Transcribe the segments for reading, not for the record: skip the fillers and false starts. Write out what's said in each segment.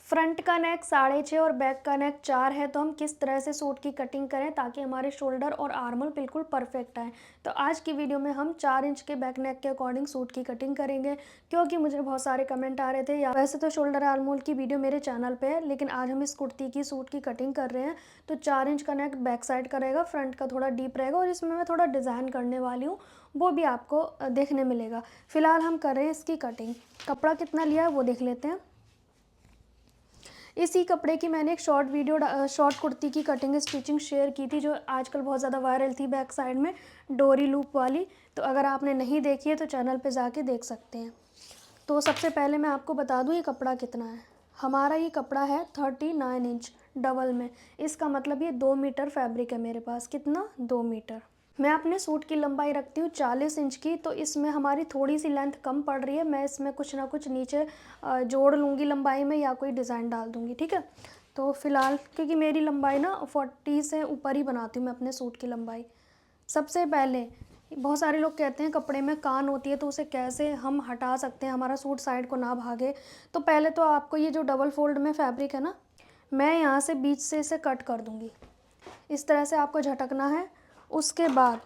Front का नेक 6.5 और back का नेक 4 है, तो हम किस तरह से सूट की कटिंग करें ताकि हमारे शोल्डर और आर्मल बिल्कुल परफेक्ट आए। तो आज की वीडियो में हम 4 इंच के बैक नेक के अकॉर्डिंग सूट की कटिंग करेंगे, क्योंकि मुझे बहुत सारे कमेंट आ रहे थे। या वैसे तो शोल्डर आर्मल की वीडियो मेरे चैनल पे है, लेकिन आज हम इस कुर्ती की सूट की कटिंग कर रहे हैं। तो 4 इंच का नेक बैक साइड का रहेगा, फ्रंट का थोड़ा डीप रहेगा और इसमें मैं थोड़ा डिज़ाइन करने वाली हूँ, वो भी आपको देखने मिलेगा। फिलहाल हम कर रहे हैं इसकी कटिंग। कपड़ा कितना लिया है वो देख लेते हैं। इसी कपड़े की मैंने एक शॉर्ट कुर्ती की कटिंग स्टिचिंग शेयर की थी, जो आजकल बहुत ज़्यादा वायरल थी, बैक साइड में डोरी लूप वाली। तो अगर आपने नहीं देखी है तो चैनल पे जाके देख सकते हैं। तो सबसे पहले मैं आपको बता दूं ये कपड़ा कितना है। हमारा ये कपड़ा है 39 इंच डबल में। इसका मतलब ये 2 मीटर फैब्रिक है मेरे पास। कितना? 2 मीटर। मैं अपने सूट की लंबाई रखती हूँ 40 इंच की, तो इसमें हमारी थोड़ी सी लेंथ कम पड़ रही है। मैं इसमें कुछ ना कुछ नीचे जोड़ लूँगी लंबाई में, या कोई डिज़ाइन डाल दूँगी, ठीक है। तो फ़िलहाल क्योंकि मेरी लंबाई ना 40 से ऊपर ही बनाती हूँ मैं अपने सूट की लंबाई। सबसे पहले बहुत सारे लोग कहते हैं कपड़े में कान होती है, तो उसे कैसे हम हटा सकते हैं, हमारा सूट साइड को ना भागे। तो पहले तो आपको ये जो डबल फोल्ड में फैब्रिक है ना, मैं यहाँ से बीच से इसे कट कर दूँगी। इस तरह से आपको झटकना है, उसके बाद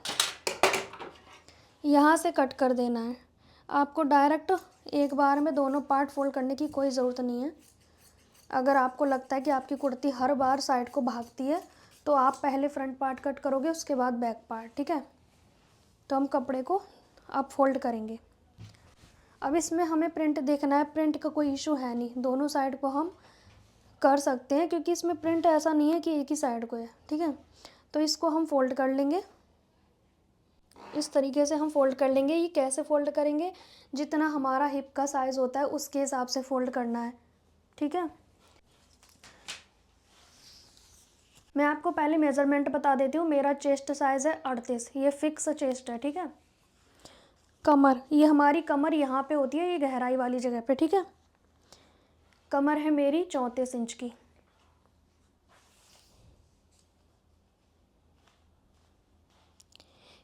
यहाँ से कट कर देना है। आपको डायरेक्ट एक बार में दोनों पार्ट फोल्ड करने की कोई ज़रूरत नहीं है। अगर आपको लगता है कि आपकी कुर्ती हर बार साइड को भागती है, तो आप पहले फ्रंट पार्ट कट करोगे, उसके बाद बैक पार्ट, ठीक है। तो हम कपड़े को अब फोल्ड करेंगे। अब इसमें हमें प्रिंट देखना है। प्रिंट का कोई इशू है नहीं, दोनों साइड को हम कर सकते हैं, क्योंकि इसमें प्रिंट ऐसा नहीं है कि एक ही साइड को है, ठीक है। तो इसको हम फोल्ड कर लेंगे। इस तरीके से हम फोल्ड कर लेंगे। ये कैसे फोल्ड करेंगे? जितना हमारा हिप का साइज़ होता है उसके हिसाब से फोल्ड करना है, ठीक है। मैं आपको पहले मेज़रमेंट बता देती हूँ। मेरा चेस्ट साइज़ है 38, ये फिक्स चेस्ट है, ठीक है। कमर, ये हमारी कमर यहाँ पे होती है, ये गहराई वाली जगह पे, ठीक है। कमर है मेरी 34 इंच की।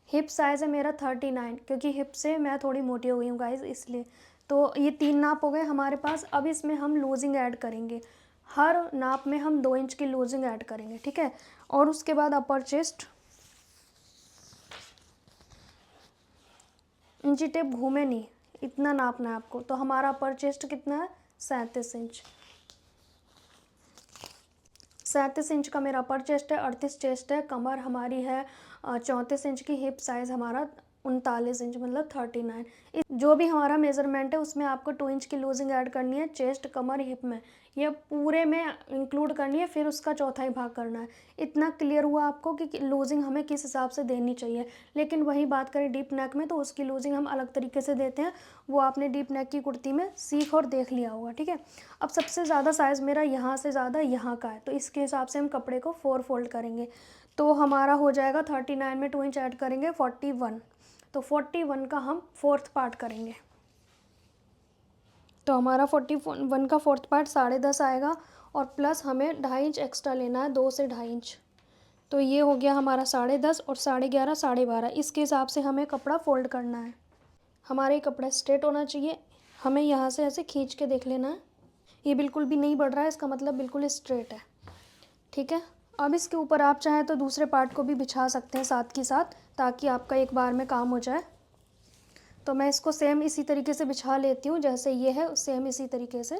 हिप साइज़ है मेरा 39, क्योंकि हिप से मैं थोड़ी मोटी हो गई हूँ गाइज़, इसलिए। तो ये 3 नाप हो गए हमारे पास। अब इसमें हम लूजिंग ऐड करेंगे। हर नाप में हम 2 इंच की लूजिंग ऐड करेंगे, ठीक है। और उसके बाद अपर चेस्ट, इंची टेप घूमे नहीं, इतना नापना है आपको। तो हमारा अपर चेस्ट कितना है? 37 इंच। 37 इंच का मेरा अपर चेस्ट है, 38 चेस्ट है। कमर हमारी है 34 इंच की। हिप साइज़ हमारा 39 इंच, मतलब 39। जो भी हमारा मेज़रमेंट है उसमें आपको 2 इंच की लूजिंग ऐड करनी है, चेस्ट, कमर, हिप में, ये पूरे में इंक्लूड करनी है, फिर उसका चौथाई भाग करना है। इतना क्लियर हुआ आपको कि लूजिंग हमें किस हिसाब से देनी चाहिए। लेकिन वही बात करें डीप नेक में, तो उसकी लूजिंग हम अलग तरीके से देते हैं। वो आपने डीप नेक की कुर्ती में सीख और देख लिया होगा, ठीक है। अब सबसे ज़्यादा साइज़ मेरा यहाँ से ज़्यादा यहाँ का है, तो इसके हिसाब से हम कपड़े को 4 फोल्ड करेंगे। तो हमारा हो जाएगा 39 में 2 इंच ऐड करेंगे 41। तो 41 का हम 4th पार्ट करेंगे। तो हमारा 41 का 4th पार्ट 10.5 आएगा, और प्लस हमें 2.5 इंच एक्स्ट्रा लेना है, 2 से 2.5 इंच। तो ये हो गया हमारा 10.5 और 11.5, 12.5। इसके हिसाब से हमें कपड़ा फोल्ड करना है। हमारा ये कपड़ा स्ट्रेट होना चाहिए। हमें यहाँ से ऐसे खींच के देख लेना है, ये बिल्कुल भी नहीं बढ़ रहा है, इसका मतलब बिल्कुल स्ट्रेट है, ठीक है। अब इसके ऊपर आप चाहें तो दूसरे पार्ट को भी बिछा सकते हैं साथ के साथ, ताकि आपका एक बार में काम हो जाए। तो मैं इसको सेम इसी तरीके से बिछा लेती हूँ, जैसे ये है सेम इसी तरीके से।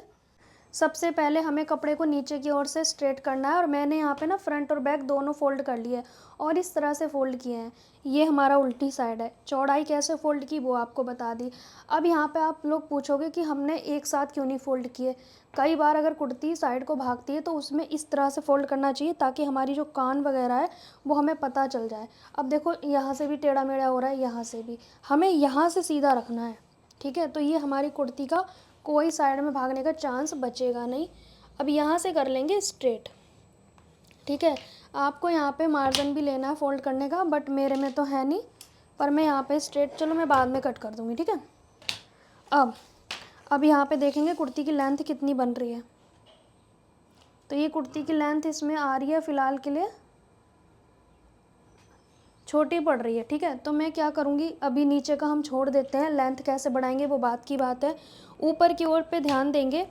सबसे पहले हमें कपड़े को नीचे की ओर से स्ट्रेट करना है, और मैंने यहाँ पे ना फ्रंट और बैक दोनों फोल्ड कर लिए और इस तरह से फोल्ड किए हैं। ये हमारा उल्टी साइड है। चौड़ाई कैसे फोल्ड की वो आपको बता दी। अब यहाँ पे आप लोग पूछोगे कि हमने एक साथ क्यों नहीं फोल्ड किए। कई बार अगर कुर्ती साइड को भागती है तो उसमें इस तरह से फोल्ड करना चाहिए, ताकि हमारी जो कान वगैरह है वो हमें पता चल जाए। अब देखो यहाँ से भी टेढ़ा मेढ़ा हो रहा है, यहाँ से भी हमें यहाँ से सीधा रखना है, ठीक है। तो ये हमारी कुर्ती का कोई साइड में भागने का चांस बचेगा नहीं। अब यहाँ से कर लेंगे स्ट्रेट, ठीक है। आपको यहाँ पे मार्जिन भी लेना है फोल्ड करने का, बट मेरे में तो है नहीं, पर मैं यहाँ पे स्ट्रेट, चलो मैं बाद में कट कर दूँगी, ठीक है। अब यहाँ पे देखेंगे कुर्ती की लेंथ कितनी बन रही है। तो ये कुर्ती की लेंथ इसमें आ रही है फ़िलहाल के लिए छोटी पड़ रही है, ठीक है। तो मैं क्या करूँगी, अभी नीचे का हम छोड़ देते हैं, लेंथ कैसे बढ़ाएंगे वो बात की बात है। ऊपर की ओर पे ध्यान देंगे।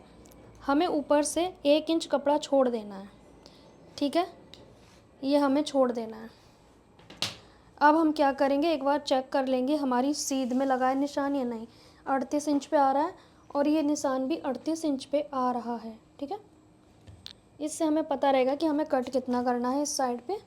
हमें ऊपर से 1 इंच कपड़ा छोड़ देना है, ठीक है, ये हमें छोड़ देना है। अब हम क्या करेंगे, एक बार चेक कर लेंगे हमारी सीध में लगा है निशान या नहीं। 38 इंच पे आ रहा है और ये निशान भी 38 इंच पे आ रहा है, ठीक है। इससे हमें पता रहेगा कि हमें कट कितना करना है इस साइड पे।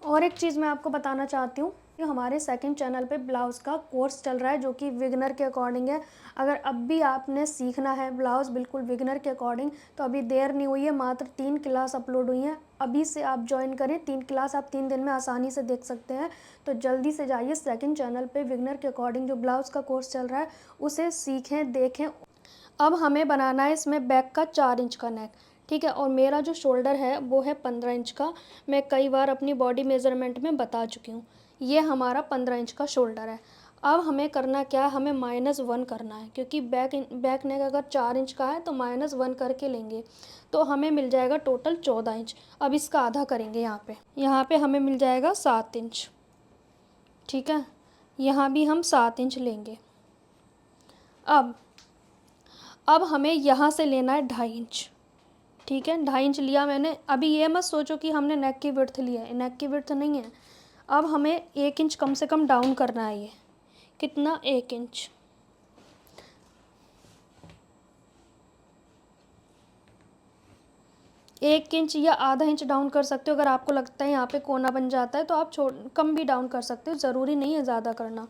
और एक चीज़ मैं आपको बताना चाहती हूँ कि हमारे सेकंड चैनल पे ब्लाउज़ का कोर्स चल रहा है जो कि बिगिनर के अकॉर्डिंग है। अगर अब भी आपने सीखना है ब्लाउज़ बिल्कुल बिगिनर के अकॉर्डिंग, तो अभी देर नहीं हुई है, मात्र 3 क्लास अपलोड हुई हैं। अभी से आप ज्वाइन करें, 3 क्लास आप 3 दिन में आसानी से देख सकते हैं। तो जल्दी से जाइए सेकंड चैनल पे, बिगिनर के अकॉर्डिंग जो ब्लाउज़ का कोर्स चल रहा है उसे सीखें, देखें। अब हमें बनाना है इसमें बैक का 4 इंच का नेक, ठीक है। और मेरा जो शोल्डर है वो है 15 इंच का। मैं कई बार अपनी बॉडी मेज़रमेंट में बता चुकी हूँ। ये हमारा 15 इंच का शोल्डर है। अब हमें करना क्या है, हमें -1 करना है, क्योंकि बैक नेक अगर 4 इंच का है तो -1 करके लेंगे तो हमें मिल जाएगा टोटल 14 इंच। अब इसका आधा करेंगे यहाँ पे हमें मिल जाएगा 7 इंच, ठीक है। यहाँ भी हम 7 इंच लेंगे। अब हमें यहाँ से लेना है 2.5 इंच, ठीक है। 2.5 इंच लिया मैंने। अभी ये मत सोचो कि हमने नेक की विड्थ लिया है, नेक की विड्थ नहीं है। अब हमें 1 इंच कम से कम डाउन करना है। ये कितना, 1 इंच। एक इंच या आधा इंच डाउन कर सकते हो। अगर आपको लगता है यहाँ पे कोना बन जाता है तो आप कम भी डाउन कर सकते हो, ज़रूरी नहीं है ज़्यादा करना।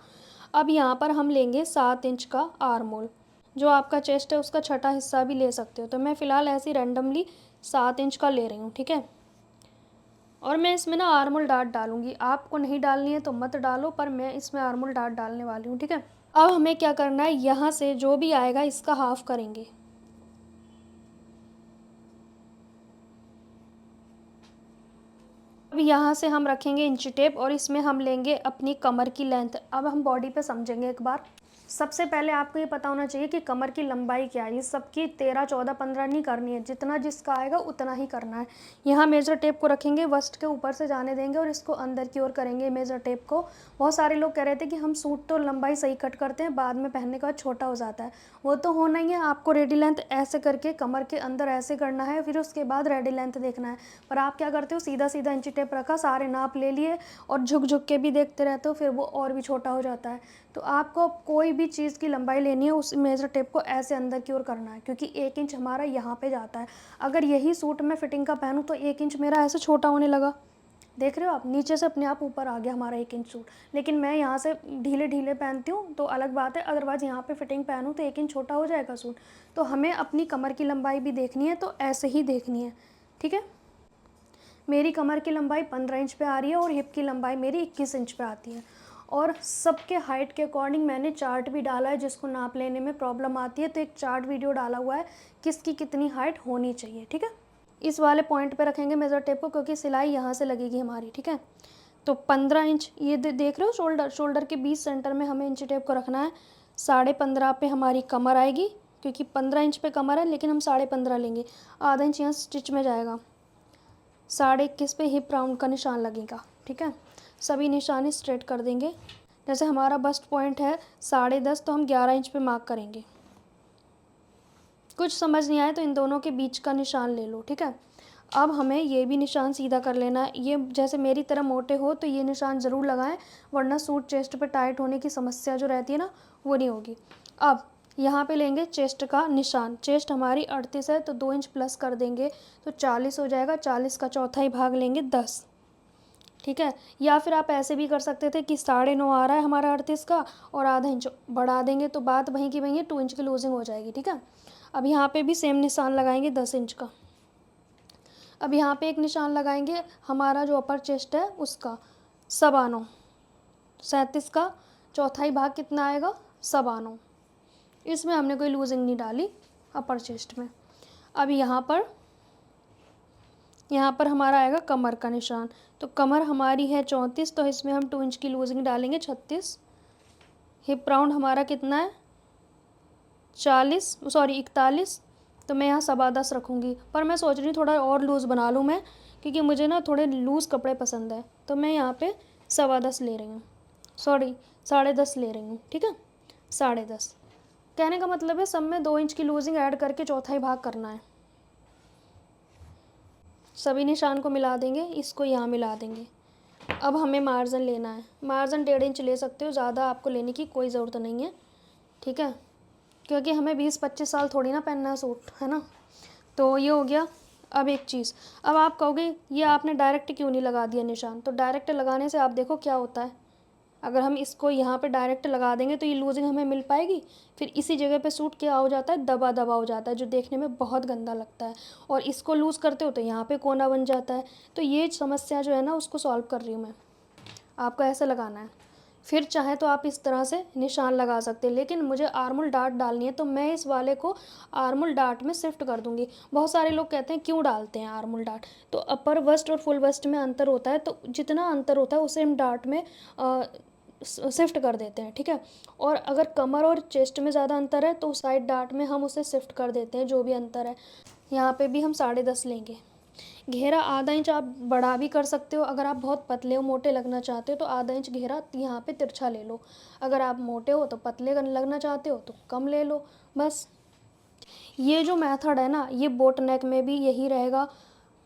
अब यहाँ पर हम लेंगे 7 इंच का आर्म होल। जो आपका चेस्ट है उसका छठा हिस्सा भी ले सकते हो, तो मैं फ़िलहाल ऐसे ही रैंडमली 7 इंच का ले रही हूँ, ठीक है। और मैं इसमें ना आर्म होल डार्ट डालूँगी, आपको नहीं डालनी है तो मत डालो, पर मैं इसमें आर्म होल डार्ट डालने वाली हूँ, ठीक है। अब हमें क्या करना है, यहाँ से जो भी आएगा इसका हाफ करेंगे। अब यहाँ से हम रखेंगे इंची टेप और इसमें हम लेंगे अपनी कमर की लेंथ। अब हम बॉडी पे समझेंगे एक बार। सबसे पहले आपको ये पता होना चाहिए कि कमर की लंबाई क्या है। ये सबकी 13, 14, 15 नहीं करनी है, जितना जिसका आएगा उतना ही करना है। यहाँ मेज़र टेप को रखेंगे, वस्ट के ऊपर से जाने देंगे और इसको अंदर की ओर करेंगे मेज़र टेप को। बहुत सारे लोग कह रहे थे कि हम सूट तो लंबाई सही कट करते हैं, बाद में पहनने के बाद छोटा हो जाता है। वो तो होना ही है। आपको रेडी लेंथ ऐसे करके कमर के अंदर ऐसे करना है, फिर उसके बाद रेडी लेंथ देखना है। पर आप क्या करते हो, सीधा सीधा इंची टेप रखा, सारे नाप ले लिए और झुक झुक के भी देखते रहते हो, फिर वो और भी छोटा हो जाता है। तो आपको कोई भी चीज़ की लंबाई लेनी है, उस मेज़र टेप को ऐसे अंदर की ओर करना है, क्योंकि 1 इंच हमारा यहाँ पे जाता है। अगर यही सूट मैं फिटिंग का पहनूँ तो 1 इंच मेरा ऐसे छोटा होने लगा, देख रहे हो आप, नीचे से अपने आप ऊपर आ गया हमारा 1 इंच सूट। लेकिन मैं यहाँ से ढीले ढीले पहनती हूँ तो अलग बात है, अदरवाइज़ यहाँ पे फिटिंग पहनूँ तो 1 इंच छोटा हो जाएगा सूट। तो हमें अपनी कमर की लंबाई भी देखनी है, तो ऐसे ही देखनी है, ठीक है। मेरी कमर की लंबाई 15 इंच पे आ रही है और हिप की लंबाई मेरी 21 इंच पे आती है। और सबके हाइट के अकॉर्डिंग मैंने चार्ट भी डाला है, जिसको नाप लेने में प्रॉब्लम आती है तो एक चार्ट वीडियो डाला हुआ है किसकी कितनी हाइट होनी चाहिए, ठीक है। इस वाले पॉइंट पे रखेंगे मेज़र टेप को, क्योंकि सिलाई यहाँ से लगेगी हमारी, ठीक है। तो 15 इंच ये देख रहे हो, शोल्डर के 20 सेंटर में हमें इंची टेप को रखना है। 15.5 पे हमारी कमर आएगी, क्योंकि 15 इंच पे कमर है लेकिन हम 15.5 लेंगे। आधा इंच यहाँ स्टिच में जाएगा। 21.5 पे हिप राउंड का निशान लगेगा, ठीक है। सभी निशान स्ट्रेट कर देंगे। जैसे हमारा बस्ट पॉइंट है 10.5, तो हम 11 इंच पे मार्क करेंगे। कुछ समझ नहीं आए तो इन दोनों के बीच का निशान ले लो, ठीक है। अब हमें ये भी निशान सीधा कर लेना है। ये जैसे मेरी तरह मोटे हो तो ये निशान ज़रूर लगाएं, वरना सूट चेस्ट पे टाइट होने की समस्या जो रहती है ना, वो नहीं होगी। अब यहाँ पे लेंगे चेस्ट का निशान। चेस्ट हमारी 38 है तो 2 इंच प्लस कर देंगे तो 40 हो जाएगा। 40 का चौथा ही भाग लेंगे 10, ठीक है। या फिर आप ऐसे भी कर सकते थे कि 9.5 आ रहा है हमारा 38 का और आधा इंच बढ़ा देंगे, तो बात वहीं की वहीं है, 2 इंच की लूजिंग हो जाएगी, ठीक है। अब यहाँ पे भी सेम निशान लगाएंगे 10 इंच का। अब यहाँ पे एक निशान लगाएंगे हमारा जो अपर चेस्ट है उसका 9.25। 37 का चौथाई भाग कितना आएगा, 9.25। इसमें हमने कोई लूजिंग नहीं डाली अपर चेस्ट में। अब यहाँ पर हमारा आएगा कमर का निशान। तो कमर हमारी है 34, तो इसमें हम 2 इंच की लूजिंग डालेंगे 36। हिप राउंड हमारा कितना है 41, तो मैं यहाँ 10.25 रखूँगी। पर मैं सोच रही हूँ थोड़ा और लूज़ बना लूँ मैं, क्योंकि मुझे ना थोड़े लूज़ कपड़े पसंद है। तो मैं यहाँ पे 10.25 ले रही हूँ, 10.5 ले रही हूँ, ठीक है, 10.5। कहने का मतलब है सब में 2 इंच की लूजिंग ऐड करके चौथाई भाग करना है। सभी निशान को मिला देंगे, इसको यहाँ मिला देंगे। अब हमें मार्जिन लेना है। मार्जिन 1.5 इंच ले सकते हो, ज़्यादा आपको लेने की कोई ज़रूरत नहीं है, ठीक है, क्योंकि हमें 20-25 साल थोड़ी ना पहनना है सूट, है ना। तो ये हो गया। अब एक चीज़, अब आप कहोगे ये आपने डायरेक्ट क्यों नहीं लगा दिया निशान। तो डायरेक्ट लगाने से आप देखो क्या होता है, अगर हम इसको यहाँ पे डायरेक्ट लगा देंगे तो ये लूजिंग हमें मिल पाएगी, फिर इसी जगह पे सूट क्या हो जाता है, दबा दबा हो जाता है, जो देखने में बहुत गंदा लगता है। और इसको लूज़ करते हो तो यहाँ पे कोना बन जाता है। तो ये समस्या जो है ना, उसको सॉल्व कर रही हूँ मैं। आपको ऐसे लगाना है, फिर चाहे तो आप इस तरह से निशान लगा सकते हैं, लेकिन मुझे आर्मोल डार्ट डालनी है तो मैं इस वाले को आर्मोल डार्ट में शिफ्ट कर दूंगी। बहुत सारे लोग कहते हैं क्यों डालते हैं आर्मोल डार्ट, तो अपर वेस्ट और फुल वेस्ट में अंतर होता है, तो जितना अंतर होता है उसे हम डार्ट में शिफ्ट कर देते हैं, ठीक है। और अगर कमर और चेस्ट में ज़्यादा अंतर है तो साइड डार्ट में हम उसे शिफ्ट कर देते हैं, जो भी अंतर है। यहाँ पे भी हम 10.5 लेंगे। घेरा आधा इंच आप बढ़ा भी कर सकते हो, अगर आप बहुत पतले हो, मोटे लगना चाहते हो तो आधा इंच घेरा यहाँ पे तिरछा ले लो। अगर आप मोटे हो तो पतले लगना चाहते हो तो कम ले लो, बस। ये जो मेथड है ना, ये बोट नेक में भी यही रहेगा,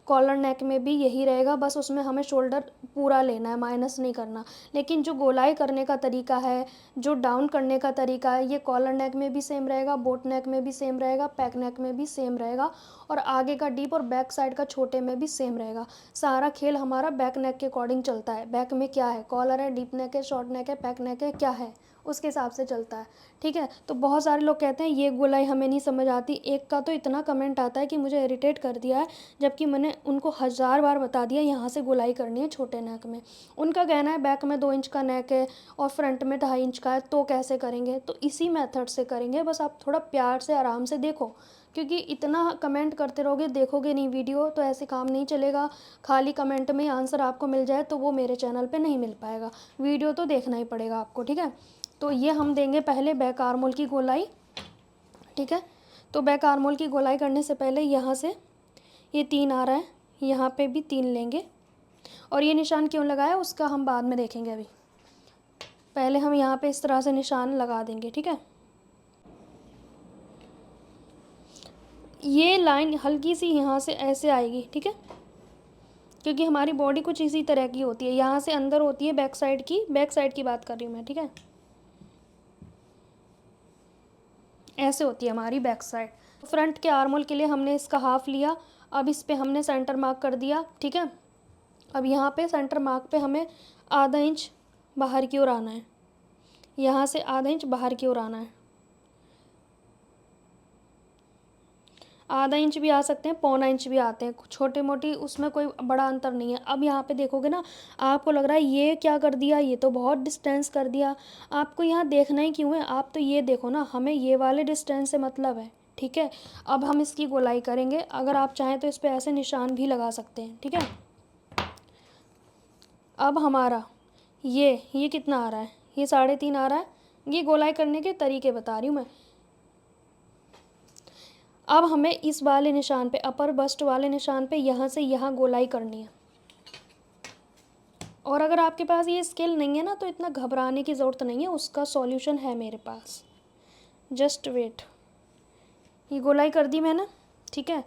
कॉलर नेक में भी यही रहेगा, बस उसमें हमें शोल्डर पूरा लेना है, माइनस नहीं करना। लेकिन जो गोलाई करने का तरीका है, जो डाउन करने का तरीका है, ये कॉलर नेक में भी सेम रहेगा, बोट नेक में भी सेम रहेगा, पैक नेक में भी सेम रहेगा, और आगे का डीप और बैक साइड का छोटे में भी सेम रहेगा। सारा खेल हमारा बैक नेक के अकॉर्डिंग चलता है। बैक में क्या है, कॉलर है, डीप नेक है, शॉर्ट नेक है, पैक नेक है, क्या है, उसके हिसाब से चलता है, ठीक है। तो बहुत सारे लोग कहते हैं ये गोलाई हमें नहीं समझ आती। एक का तो इतना कमेंट आता है कि मुझे इरिटेट कर दिया है, जबकि मैंने उनको 1000 बार बता दिया यहाँ से गोलाई करनी है छोटे नेक में। उनका कहना है बैक में 2 इंच का नेक है और फ्रंट में 2.5 इंच का है, तो कैसे करेंगे। तो इसी मेथड से करेंगे, बस आप थोड़ा प्यार से आराम से देखो, क्योंकि इतना कमेंट करते रहोगे, देखोगे नहीं वीडियो, तो ऐसे काम नहीं चलेगा। खाली कमेंट में आंसर आपको मिल जाए तो वो मेरे चैनल पे नहीं मिल पाएगा, वीडियो तो देखना ही पड़ेगा आपको, ठीक है। तो ये हम देंगे पहले बैक आर्मोल की गोलाई, ठीक है। तो बैक आर्मोल की गोलाई करने से पहले यहाँ से ये 3 आ रहा है, यहाँ पे भी 3 लेंगे। और ये निशान क्यों लगाया उसका हम बाद में देखेंगे, अभी पहले हम यहाँ पे इस तरह से निशान लगा देंगे, ठीक है। ये लाइन हल्की सी यहाँ से ऐसे आएगी, ठीक है, क्योंकि हमारी बॉडी कुछ इसी तरह की होती है, यहाँ से अंदर होती है बैक साइड की बात कर रही हूँ मैं, ठीक है। ऐसे होती है हमारी बैक साइड। फ्रंट के आर्मोल के लिए हमने इसका हाफ लिया, अब इस पे हमने सेंटर मार्क कर दिया, ठीक है। अब यहाँ पे सेंटर मार्क पे हमें आधा इंच बाहर की ओर आना है, यहाँ से आधा इंच बाहर की ओर आना है। आधा इंच भी आ सकते हैं, पौना इंच भी आते हैं, छोटे मोटी उसमें कोई बड़ा अंतर नहीं है। अब यहाँ पे देखोगे ना, आपको लग रहा है ये क्या कर दिया, ये तो बहुत डिस्टेंस कर दिया। आपको यहाँ देखना ही क्यों है, आप तो ये देखो ना, हमें ये वाले डिस्टेंस से मतलब है, ठीक है। अब हम इसकी गोलाई करेंगे, अगर आप चाहें तो इस पर ऐसे निशान भी लगा सकते हैं, ठीक है। अब हमारा ये कितना आ रहा है, ये 3.5 आ रहा है। ये गोलाई करने के तरीके बता रही हूँ मैं। अब हमें इस वाले निशान पे, अपर बस्ट वाले निशान पे, यहाँ से यहाँ गोलाई करनी है। और अगर आपके पास ये स्किल नहीं है ना, तो इतना घबराने की ज़रूरत नहीं है, उसका सॉल्यूशन है मेरे पास, जस्ट वेट। ये गोलाई कर दी मैंने, ठीक है।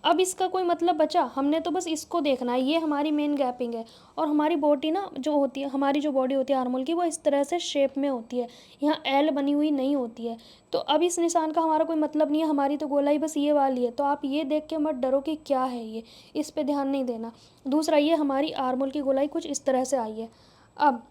अब इसका कोई मतलब बचा, हमने तो बस इसको देखना है, ये हमारी मेन गैपिंग है। और हमारी बॉडी ना जो होती है, हमारी जो बॉडी होती है आर्मोल की, वो इस तरह से शेप में होती है, यहाँ एल बनी हुई नहीं होती है। तो अब इस निशान का हमारा कोई मतलब नहीं है, हमारी तो गोलाई बस ये वाली है। तो आप ये देख के मत डरो कि क्या है ये, इस पर ध्यान नहीं देना। दूसरा, ये हमारी आर्मोल की गोलाई कुछ इस तरह से आई है। अब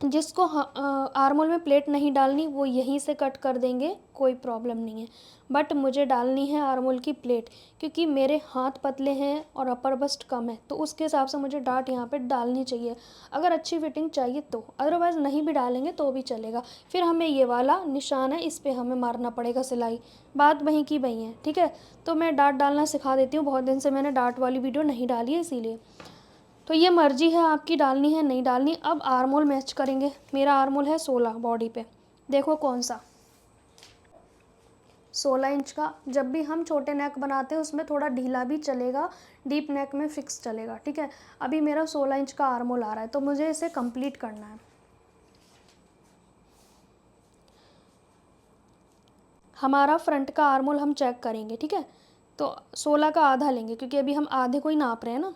जिसको आर्मोल में प्लेट नहीं डालनी, वो यहीं से कट कर देंगे, कोई प्रॉब्लम नहीं है। बट मुझे डालनी है आर्मोल की प्लेट, क्योंकि मेरे हाथ पतले हैं और अपर बस्ट कम है, तो उसके हिसाब से मुझे डार्ट यहाँ पे डालनी चाहिए, अगर अच्छी फिटिंग चाहिए तो। अदरवाइज़ नहीं भी डालेंगे तो भी चलेगा। फिर हमें ये वाला निशान है, इस पर हमें मारना पड़ेगा सिलाई, बात वहीं की वहीं है, ठीक है। तो मैं डार्ट डालना सिखा देती हूँ, बहुत दिन से मैंने डार्ट वाली वीडियो नहीं डाली है इसीलिए। तो ये मर्जी है आपकी, डालनी है नहीं डालनी। अब आर्मोल मैच करेंगे। मेरा आर्मोल है 16 बॉडी पे, देखो कौन सा, 16 इंच का। जब भी हम छोटे नेक बनाते हैं उसमें थोड़ा ढीला भी चलेगा, डीप नेक में फिक्स चलेगा, ठीक है। अभी मेरा 16 इंच का आर्मोल आ रहा है, तो मुझे इसे कंप्लीट करना है। हमारा फ्रंट का आर्म होल हम चेक करेंगे, ठीक है। तो 16 का आधा लेंगे क्योंकि अभी हम आधे को ही नाप रहे हैं ना।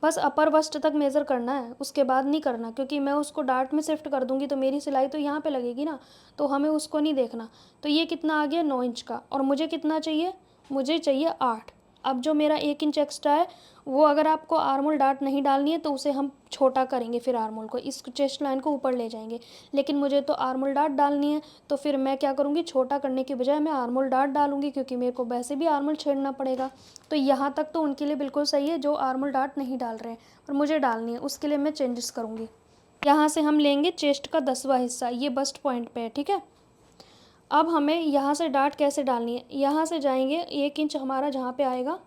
बस अपर बस्ट तक मेज़र करना है, उसके बाद नहीं करना, क्योंकि मैं उसको डार्ट में शिफ्ट कर दूंगी तो मेरी सिलाई तो यहाँ पे लगेगी ना, तो हमें उसको नहीं देखना। तो ये कितना आ गया 9 इंच का, और मुझे कितना चाहिए, मुझे चाहिए 8। अब जो मेरा 1 इंच एक्स्ट्रा है वो अगर आपको आर्मोल डार्ट नहीं डालनी है तो उसे हम छोटा करेंगे, फिर आर्मोल को इस चेस्ट लाइन को ऊपर ले जाएंगे। लेकिन मुझे तो आर्मोल डार्ट डालनी है, तो फिर मैं क्या करूँगी, छोटा करने के बजाय मैं आर्मोल डार्ट डालूंगी, क्योंकि मेरे को वैसे भी आर्मोल छेड़ना पड़ेगा। तो यहाँ तक तो उनके लिए बिल्कुल सही है जो आर्मोल डार्ट नहीं डाल रहे हैं, पर मुझे डालनी है, उसके लिए मैं चेंजेस करूँगी। यहाँ से हम लेंगे चेस्ट का 10वां हिस्सा, ये बस्ट पॉइंट पे है, ठीक है। अब हमें यहाँ से डार्ट कैसे डालनी है, यहाँ से जाएंगे 1 इंच हमारा जहाँ पे आएगा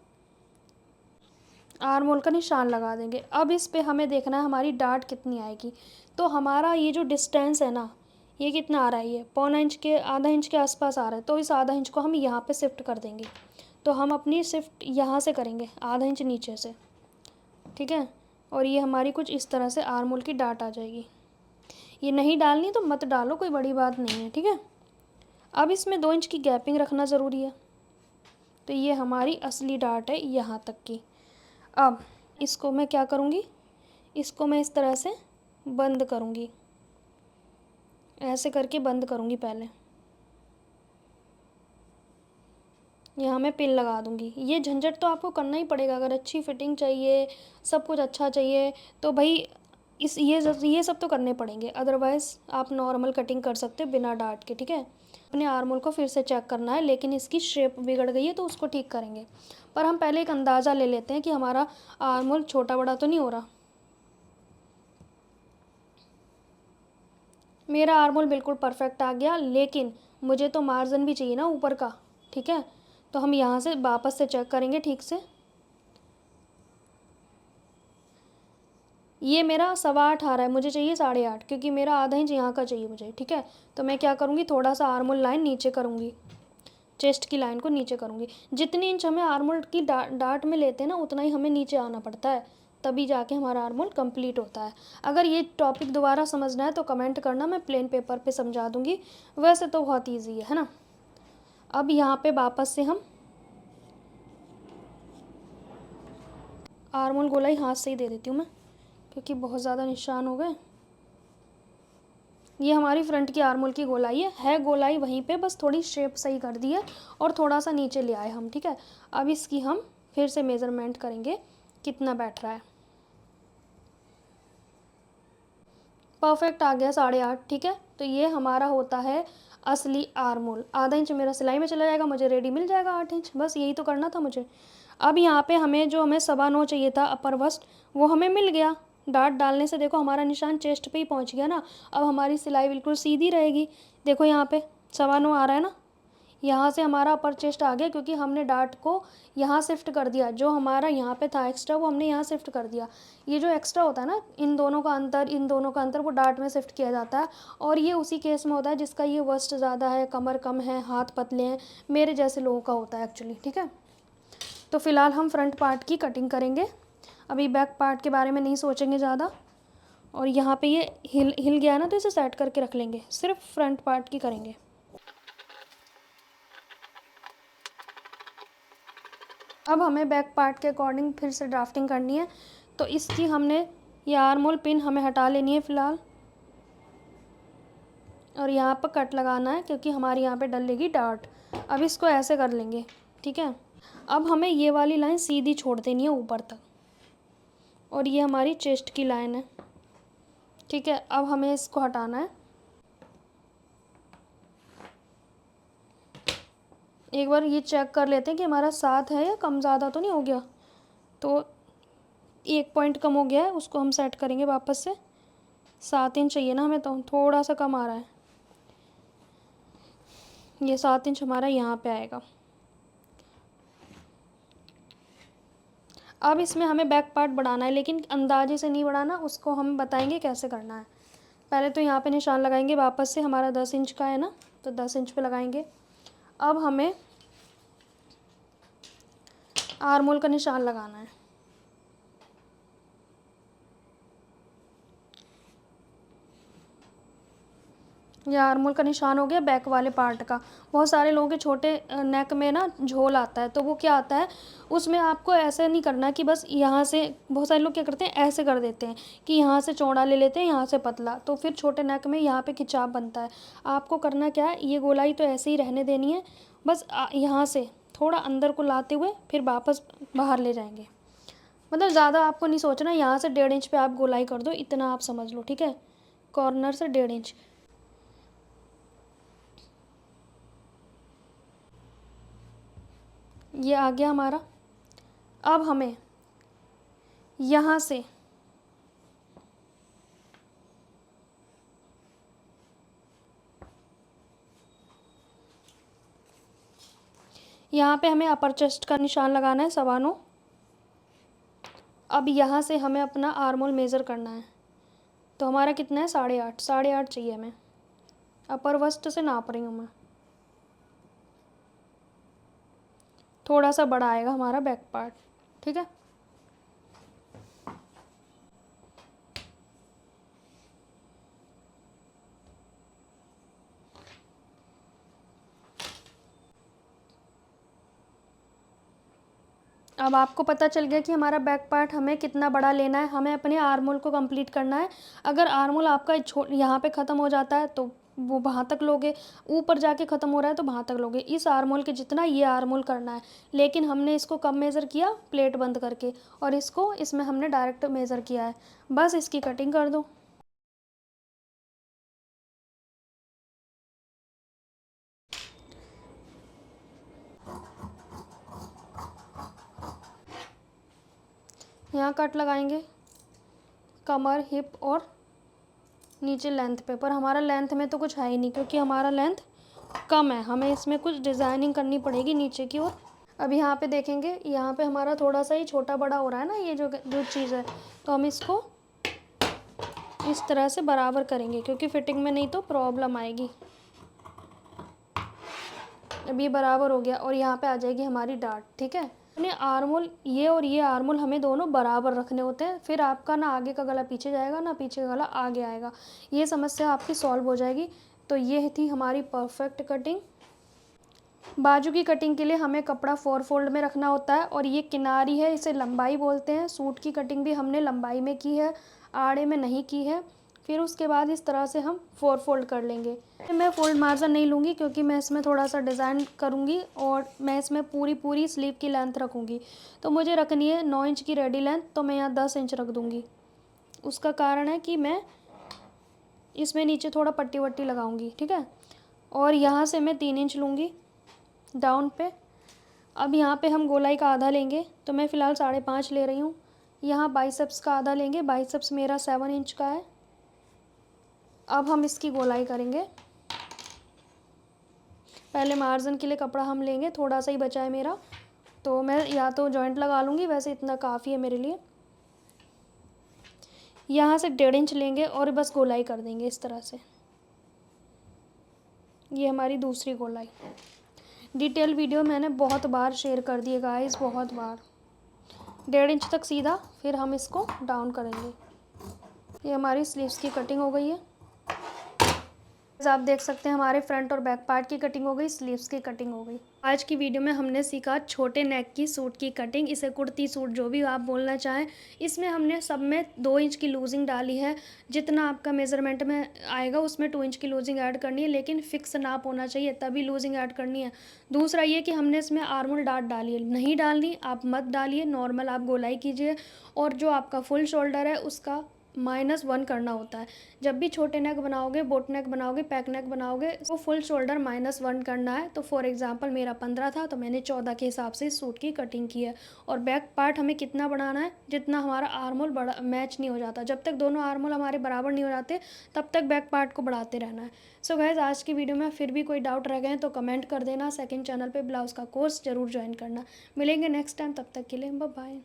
आर्म होल का निशान लगा देंगे। अब इस पे हमें देखना है हमारी डार्ट कितनी आएगी। तो हमारा ये जो डिस्टेंस है ना, ये कितना आ रहा है, ये पौना इंच के, आधा इंच के आसपास आ रहा है। तो इस आधा इंच को हम यहाँ पे शिफ्ट कर देंगे। तो हम अपनी शिफ्ट यहाँ से करेंगे आधा इंच नीचे से, ठीक है। और ये हमारी कुछ इस तरह से आर्म होल की डार्ट आ जाएगी। ये नहीं डालनी तो मत डालो, कोई बड़ी बात नहीं है, ठीक है। अब इसमें 2 इंच की गैपिंग रखना ज़रूरी है। तो ये हमारी असली डार्ट है यहाँ तक की। अब इसको मैं क्या करूँगी, इसको मैं इस तरह से बंद करूँगी, ऐसे करके बंद करूँगी। पहले यहाँ मैं पिन लगा दूँगी। ये झंझट तो आपको करना ही पड़ेगा, अगर अच्छी फिटिंग चाहिए, सब कुछ अच्छा चाहिए, तो भाई ये सब तो करने पड़ेंगे। अदरवाइज़ आप नॉर्मल कटिंग कर सकते हो बिना डार्ट के, ठीक है। अपने आर्म होल को फिर से चेक करना है, लेकिन इसकी शेप बिगड़ गई है तो उसको ठीक करेंगे। पर हम पहले एक अंदाज़ा ले लेते हैं कि हमारा आर्म होल छोटा बड़ा तो नहीं हो रहा। मेरा आर्म होल बिल्कुल परफेक्ट आ गया, लेकिन मुझे तो मार्जिन भी चाहिए ना ऊपर का, ठीक है। तो हम यहाँ से वापस से चेक करेंगे ठीक से। ये मेरा 8.25 आ रहा है, मुझे चाहिए 8.5, क्योंकि मेरा आधा इंच यहाँ का चाहिए मुझे, ठीक है। तो मैं क्या करूँगी, थोड़ा सा आर्म होल लाइन नीचे करूँगी, चेस्ट की लाइन को नीचे करूँगी। जितनी इंच हमें आर्म होल की डार्ट में लेते हैं ना, उतना ही हमें नीचे आना पड़ता है, तभी जाके हमारा आर्म होल कंप्लीट होता है। अगर ये टॉपिक दोबारा समझना है तो कमेंट करना, मैं प्लेन पेपर पे समझा दूँगी। वैसे तो बहुत ईजी है ना। अब यहाँ पे वापस से हम आर्म होल गोलाई हाथ से ही दे देती हूँ मैं, क्योंकि बहुत ज़्यादा निशान हो गए। ये हमारी फ्रंट की आर्म होल की गोलाई है गोलाई वहीं पे, बस थोड़ी शेप सही कर दी है और थोड़ा सा नीचे ले आए हम, ठीक है। अब इसकी हम फिर से मेज़रमेंट करेंगे कितना बैठ रहा है। परफेक्ट आ गया 8.5, ठीक है। तो ये हमारा होता है असली आर्म होल। आधा इंच मेरा सिलाई में चला जाएगा, मुझे रेडी मिल जाएगा 8 इंच। बस यही तो करना था मुझे। अब यहाँ पे हमें जो हमें 9.25 चाहिए था अपर बस्ट, वो हमें मिल गया। डार्ट डालने से देखो हमारा निशान चेस्ट पे ही पहुँच गया ना। अब हमारी सिलाई बिल्कुल सीधी रहेगी। देखो यहाँ पे 9.25 आ रहा है ना, यहाँ से हमारा अपर चेस्ट आ गया, क्योंकि हमने डार्ट को यहाँ शिफ्ट कर दिया। जो हमारा यहाँ पे था एक्स्ट्रा, वो हमने यहाँ शिफ्ट कर दिया। ये जो एक्स्ट्रा होता है ना, इन दोनों का अंतर वो डार्ट में शिफ्ट किया जाता है। और ये उसी केस में होता है जिसका ये वस्ट ज़्यादा है, कमर कम है, हाथ पतले हैं, मेरे जैसे लोगों का होता है एक्चुअली, ठीक है। तो फ़िलहाल हम फ्रंट पार्ट की कटिंग करेंगे, अभी बैक पार्ट के बारे में नहीं सोचेंगे ज़्यादा। और यहाँ पे ये हिल गया है ना, तो इसे सेट करके रख लेंगे, सिर्फ फ्रंट पार्ट की करेंगे। अब हमें बैक पार्ट के अकॉर्डिंग फिर से ड्राफ्टिंग करनी है। तो इसकी हमने ये आर्म होल पिन हमें हटा लेनी है फ़िलहाल, और यहाँ पर कट लगाना है क्योंकि हमारी यहाँ पे डलेगी डार्ट। अब इसको ऐसे कर लेंगे, ठीक है। अब हमें ये वाली लाइन सीधी छोड़ देनी है ऊपर तक, और ये हमारी चेस्ट की लाइन है, ठीक है। अब हमें इसको हटाना है। एक बार ये चेक कर लेते हैं कि हमारा 7 है या कम ज़्यादा तो नहीं हो गया। तो 1 पॉइंट कम हो गया है, उसको हम सेट करेंगे वापस से। 7 इंच चाहिए ना हमें, तो थोड़ा सा कम आ रहा है। ये 7 इंच हमारा यहाँ पे आएगा। अब इसमें हमें बैक पार्ट बढ़ाना है, लेकिन अंदाजे से नहीं बढ़ाना, उसको हम बताएंगे कैसे करना है। पहले तो यहाँ पे निशान लगाएंगे, वापस से हमारा 10 इंच का है ना, तो 10 इंच पे लगाएंगे। अब हमें आर्म होल का निशान लगाना है। ये आर्मोल का निशान हो गया बैक वाले पार्ट का। बहुत सारे लोगों के छोटे नेक में ना झोल आता है, तो वो क्या आता है, उसमें आपको ऐसे नहीं करना कि बस यहाँ से, बहुत सारे लोग क्या करते हैं ऐसे कर देते हैं कि यहाँ से चौड़ा ले लेते हैं, यहाँ से पतला, तो फिर छोटे नेक में यहाँ पे खिंचाव बनता है। आपको करना क्या है, ये गोलाई तो ऐसे ही रहने देनी है, बस यहाँ से थोड़ा अंदर को लाते हुए फिर वापस बाहर ले जाएंगे। मतलब ज़्यादा आपको नहीं सोचना, यहाँ से 1.5 इंच पे आप गोलाई कर दो, इतना आप समझ लो, ठीक है, कॉर्नर से 1.5 इंच। ये आ गया हमारा। अब हमें यहाँ से यहाँ पे हमें अपर चेस्ट का निशान लगाना है 9.25। अब यहाँ से हमें अपना आर्मोल मेज़र करना है, तो हमारा कितना है 8.5, 8.5 चाहिए हमें। अपर वस्ट से नाप रही हूँ मैं, थोड़ा सा बड़ा आएगा हमारा बैक पार्ट, ठीक है। अब आपको पता चल गया कि हमारा बैक पार्ट हमें कितना बड़ा लेना है। हमें अपने आर्मोल को कंप्लीट करना है। अगर आर्मोल आपका यहाँ पे ख़त्म हो जाता है तो वो वहाँ तक लोगे, ऊपर जाके ख़त्म हो रहा है तो वहाँ तक लोगे। इस आर्मोल के जितना ये आर्मोल करना है, लेकिन हमने इसको कब मेज़र किया, प्लेट बंद करके, और इसको इसमें हमने डायरेक्ट मेज़र किया है। बस इसकी कटिंग कर दो। यहाँ कट लगाएंगे कमर, हिप और नीचे लेंथ पे, पर हमारा लेंथ में तो कुछ है ही नहीं क्योंकि हमारा लेंथ कम है। हमें इसमें कुछ डिज़ाइनिंग करनी पड़ेगी नीचे की ओर। अब यहाँ पे देखेंगे, यहाँ पे हमारा थोड़ा सा ही छोटा बड़ा हो रहा है ना, ये जो जो चीज़ है, तो हम इसको इस तरह से बराबर करेंगे क्योंकि फिटिंग में नहीं तो प्रॉब्लम आएगी। अब ये बराबर हो गया और यहाँ पे आ जाएगी हमारी डार्ट, ठीक है। अपने आर्मोल, ये और ये आर्मोल हमें दोनों बराबर रखने होते हैं, फिर आपका ना आगे का गला पीछे जाएगा ना पीछे का गला आगे आएगा। ये समस्या आपकी सॉल्व हो जाएगी। तो ये थी हमारी परफेक्ट कटिंग। बाजू की कटिंग के लिए हमें कपड़ा 4 फोल्ड में रखना होता है और ये किनारी है, इसे लंबाई बोलते हैं। सूट की कटिंग भी हमने लंबाई में की है, आड़े में नहीं की है। फिर उसके बाद इस तरह से हम 4 फोल्ड कर लेंगे। मैं फोल्ड मार्जिन नहीं लूँगी क्योंकि मैं इसमें थोड़ा सा डिज़ाइन करूँगी और मैं इसमें पूरी स्लीव की लेंथ रखूँगी। तो मुझे रखनी है 9 इंच की रेडी लेंथ, तो मैं यहाँ 10 इंच रख दूँगी। उसका कारण है कि मैं इसमें नीचे थोड़ा पट्टी वट्टी लगाऊँगी, ठीक है। और यहाँ से मैं 3 इंच लूँगी डाउन पे। अब यहाँ पे हम गोलाई का आधा लेंगे, तो मैं फ़िलहाल 5.5 ले रही हूँ। यहाँ बाइसेप्स का आधा लेंगे, बाइसेप्स मेरा 7 इंच का है। अब हम इसकी गोलाई करेंगे। पहले मार्जिन के लिए कपड़ा हम लेंगे, थोड़ा सा ही बचा है मेरा, तो मैं या तो जॉइंट लगा लूँगी, वैसे इतना काफ़ी है मेरे लिए। यहाँ से 1.5 इंच लेंगे और बस गोलाई कर देंगे इस तरह से। ये हमारी दूसरी गोलाई। डिटेल वीडियो मैंने बहुत बार शेयर कर दी है गाइस, बहुत बार। 1.5 इंच तक सीधा, फिर हम इसको डाउन करेंगे। ये हमारी स्लीव्स की कटिंग हो गई है। आप देख सकते हैं हमारे फ्रंट और बैक पार्ट की कटिंग हो गई, स्लीव्स की कटिंग हो गई। आज की वीडियो में हमने सीखा छोटे नेक की सूट की कटिंग। इसे कुर्ती सूट जो भी आप बोलना चाहें। इसमें हमने सब में 2 इंच की लूजिंग डाली है। जितना आपका मेज़रमेंट में आएगा उसमें 2 इंच की लूजिंग ऐड करनी है, लेकिन फिक्स नाप होना चाहिए तभी लूजिंग ऐड करनी है। दूसरा ये कि हमने इसमें आर्मोल डार्ट डाली है, नहीं डालनी आप मत डालिए, नॉर्मल आप गोलाई कीजिए। और जो आपका फुल शोल्डर है उसका -1 करना होता है। जब भी छोटे नेक बनाओगे, बोट नेक बनाओगे, पैक नेक बनाओगे, तो फुल शोल्डर -1 करना है। तो फॉर एग्जांपल मेरा 15 था तो मैंने 14 के हिसाब से सूट की कटिंग की है। और बैक पार्ट हमें कितना बढ़ाना है, जितना हमारा आर्मोल बड़ा मैच नहीं हो जाता। जब तक दोनों आर्मोल हमारे बराबर नहीं हो जाते तब तक बैक पार्ट को बढ़ाते रहना है। सो गाइज़, आज की वीडियो में फिर भी कोई डाउट रह गए तो कमेंट कर देना। सेकेंड चैनल पर ब्लाउज़ का कोर्स ज़रूर ज्वाइन करना। मिलेंगे नेक्स्ट टाइम, तब तक के लिए बाय बाय।